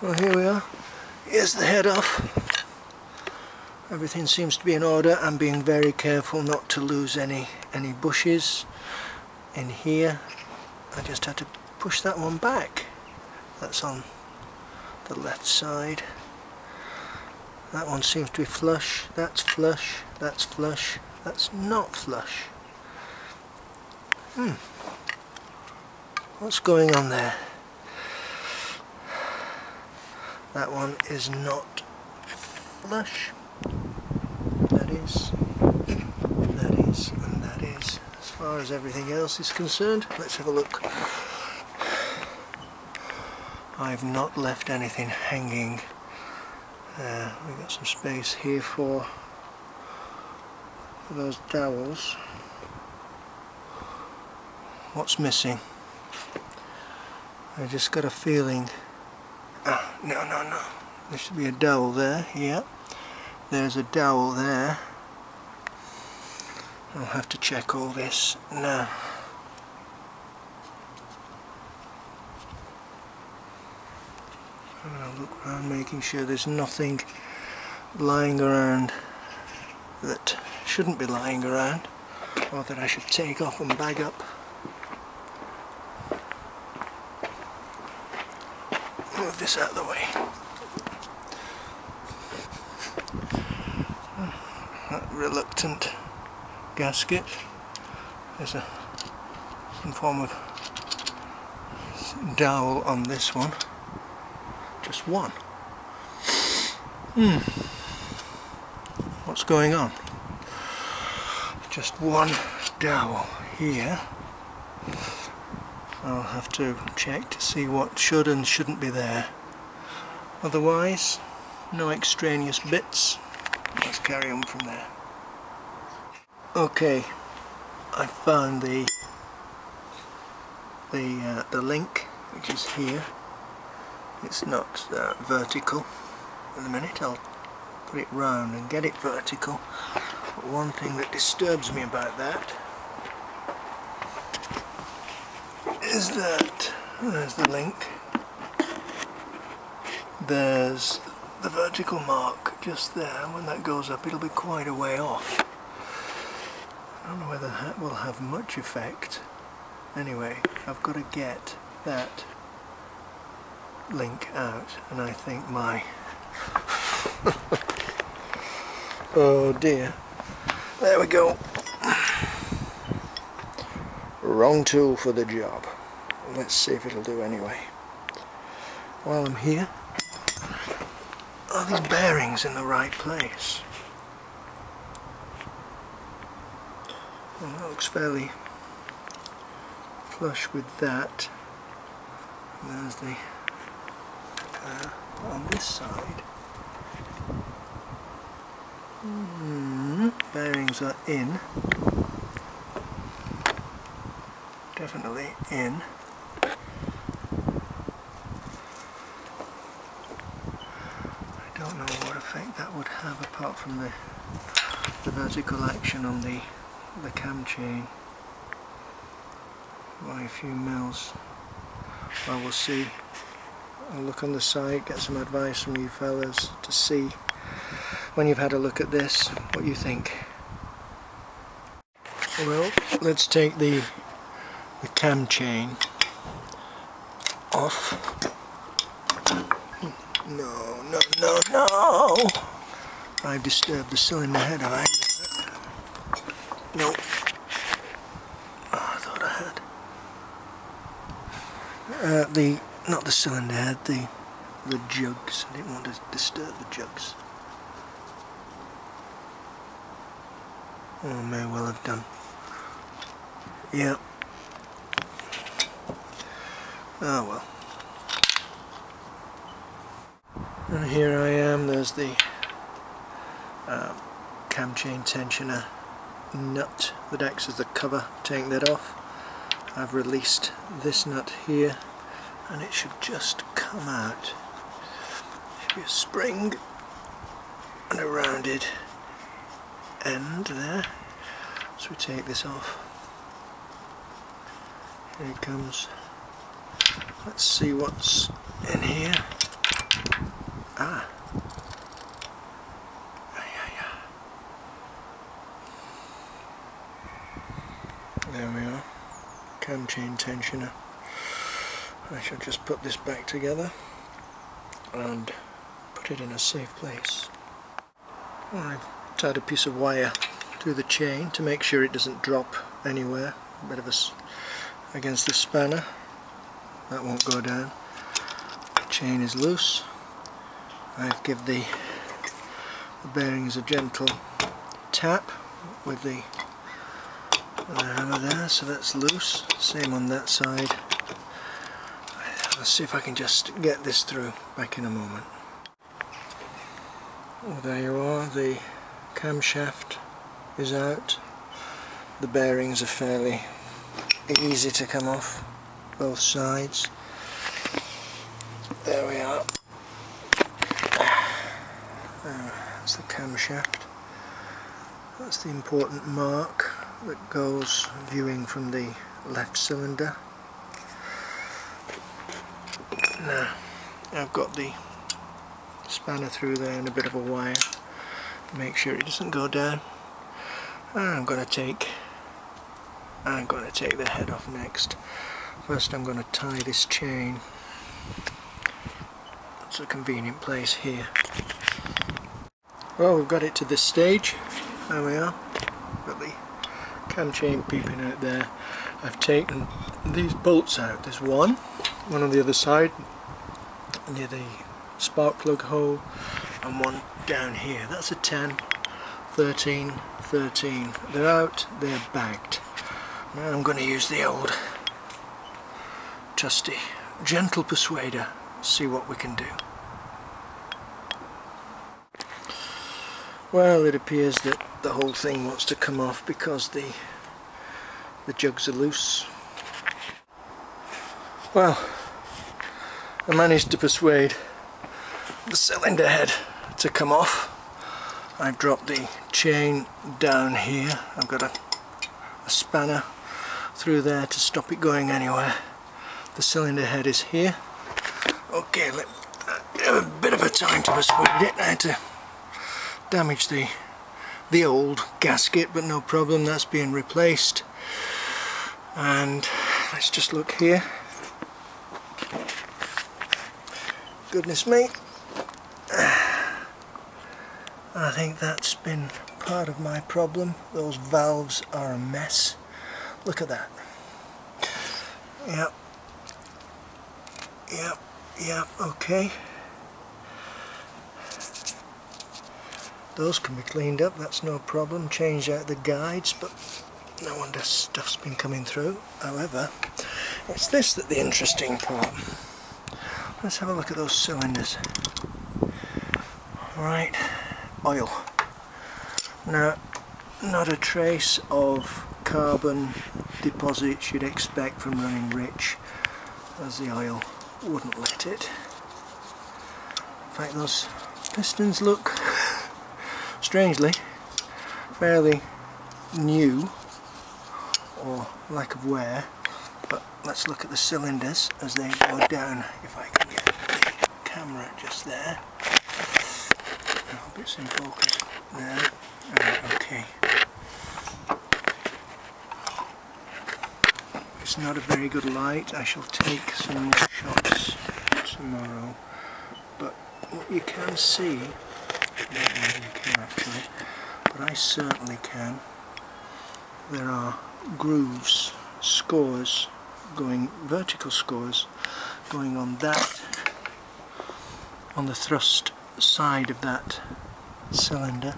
Well, here we are. Here's the head off. Everything seems to be in order. I'm being very careful not to lose any bushes in here. I just had to push that one back. That's on the left side. That one seems to be flush. That's flush. That's flush. That's not flush. What's going on there? That one is not flush. That is, and that is. As far as everything else is concerned, let's have a look. I've not left anything hanging. We've got some space here for those dowels. What's missing? I just got a feeling. No. There should be a dowel there. Yeah. There's a dowel there. I'll have to check all this now. I'll look around, making sure there's nothing lying around that shouldn't be lying around, or that I should take off and bag up. Move this out of the way. That reluctant gasket. There's some form of dowel on this one. Just one. What's going on? Just one dowel here. I'll have to check to see what should and shouldn't be there. Otherwise, no extraneous bits. Let's carry on from there. Okay, I found the link, which is here. It's not vertical at the minute. I'll put it round and get it vertical. But one thing that disturbs me about that is that there's the link, there's the vertical mark just there. When that goes up, it'll be quite a way off. I don't know whether that will have much effect. Anyway, I've got to get that link out, and I think my oh dear, there we go. Wrong tool for the job. Let's see if it'll do anyway. While I'm here, are these bearings in the right place? Well, that looks fairly flush with that. And there's the on this side. Bearings are in. Definitely in. I don't know what effect that would have apart from the vertical action on the cam chain by a few mils. Well, we'll see. I'll look on the site, get some advice from you fellas to see, when you've had a look at this, what you think. Well, let's take the cam chain off. No! I've disturbed the cylinder head, have I? No. Oh, I thought I had. Not the cylinder head, the jugs. I didn't want to disturb the jugs. Oh, I may well have done. Yeah. Oh well. And here I am, there's the cam chain tensioner nut that acts as the cover. Taking that off, I've released this nut here, and it should just come out. Should be a spring and a rounded end there. So we take this off. Here it comes. Let's see what's in here. There we are, cam chain tensioner. I shall just put this back together and put it in a safe place. I've tied a piece of wire through the chain to make sure it doesn't drop anywhere. A bit of against the spanner. That won't go down. The chain is loose. I've given the bearings a gentle tap with the hammer there, so that's loose. Same on that side. Let's see if I can just get this through. Back in a moment. Well, there you are, the camshaft is out. The bearings are fairly easy to come off, both sides. There we are. That's the camshaft. That's the important mark that goes viewing from the left cylinder. Now, I've got the spanner through there and a bit of a wire to make sure it doesn't go down. And I'm going to take the head off next. First I'm going to tie this chain. It's a convenient place here. Well, we've got it to this stage. There we are. Got the cam chain peeping out there. I've taken these bolts out. There's one on the other side near the spark plug hole, and one down here. That's a 10, 13, 13. They're out, they're bagged. Now I'm going to use the old trusty gentle persuader, see what we can do. Well, it appears that the whole thing wants to come off because the jugs are loose. Well, I managed to persuade the cylinder head to come off. I've dropped the chain down here. I've got a spanner through there to stop it going anywhere. The cylinder head is here. Okay, let have a bit of a time to persuade it. I had to damage the old gasket, but no problem, that's being replaced. And let's just look here. Goodness me, I think that's been part of my problem. Those valves are a mess. Look at that. Yep, okay. Those can be cleaned up, that's no problem. Change out the guides, but no wonder stuff's been coming through. However, it's this that's the interesting part. Let's have a look at those cylinders. Right, oil. Now, not a trace of carbon deposits you'd expect from running rich, as the oil wouldn't let it. In fact, those pistons look, strangely, fairly new, or lack of wear. But let's look at the cylinders as they go down. If I can get the camera just there. I hope it's in focus. There. Right, okay. It's not a very good light. I shall take some more shots tomorrow. But what you can see, I don't know if you can actually, but I certainly can. There are grooves, scores, going vertical scores going on that, on the thrust side of that cylinder.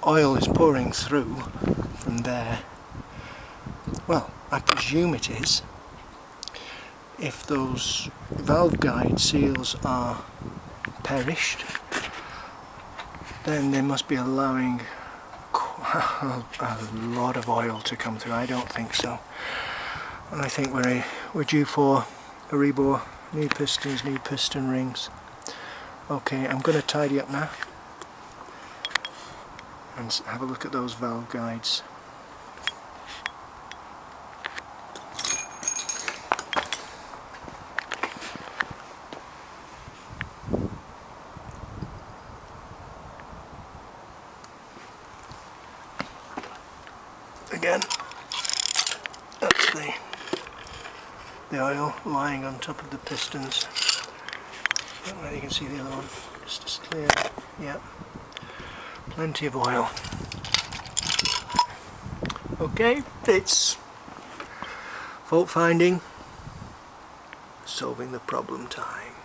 Oil is pouring through from there. Well, I presume it is. If those valve guide seals are perished, then they must be allowing a lot of oil to come through. I don't think so. And I think we're due for a rebore, new pistons, new piston rings. Okay, I'm going to tidy up now and have a look at those valve guides. again. That's the oil lying on top of the pistons. I don't know if you can see the other one, just as clear. Yeah, plenty of oil. Okay, it's fault finding, solving the problem time.